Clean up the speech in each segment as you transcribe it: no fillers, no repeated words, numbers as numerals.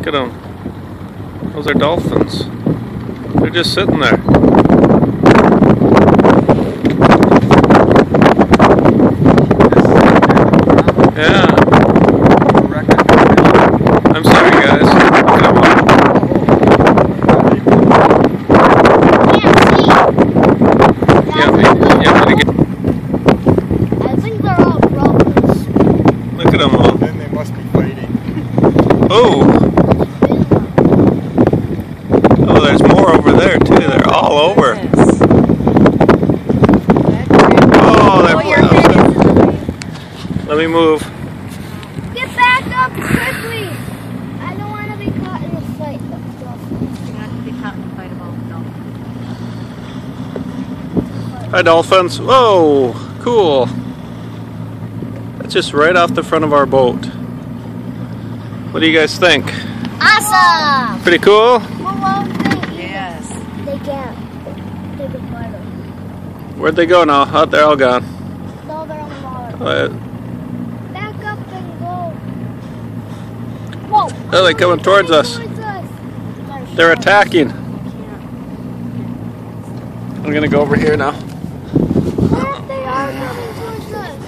Look at them. Those are dolphins. They're just sitting there. Yeah. I'm sorry, guys. Look at them all. I think they're all brothers. Look at them all. Then they must be fighting. Oh! Oh, there's more over there too. They're all over. Oh, they're. Let me move. Get back up quickly! I don't want to be caught in a fight. You're not to be caught in a fight about dolphins. Hi, dolphins. Whoa! Cool. That's just right off the front of our boat. What do you guys think? Awesome! Pretty cool? Yes. They can't. They can fight them. Where'd they go now? Oh, they're all gone. No, they're on the water. Back up and go. Whoa! Oh, they're coming towards us. They're attacking. I'm gonna go over here now. They are coming towards us.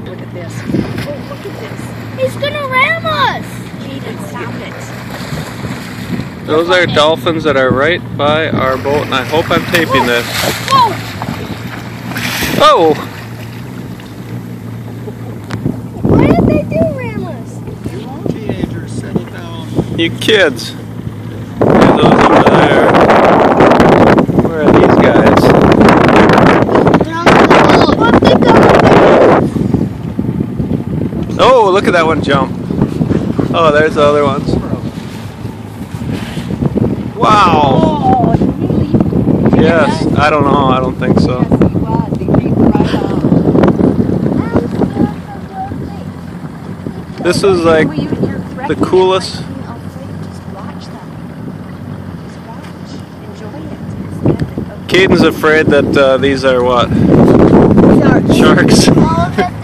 Look at this. Oh, look at this. He's gonna ram us! Caden, stop it. Those are dolphins that are right by our boat, and I hope I'm taping this. Whoa! Oh! Why did they do ram us? You all teenagers, settle down. You kids. There's those over there. Where are these guys? They're on the boat. What they going? Oh, look at that one jump. Oh, there's the other ones. Wow. Oh, really? Yes, I don't know. I don't think so. Yes, he was. He beat right on. This is like Well, you're the threatening coolest. it, like being afraid. Just watch them. Just watch. Enjoy it. Caden's afraid that these are what? Sharks. All of it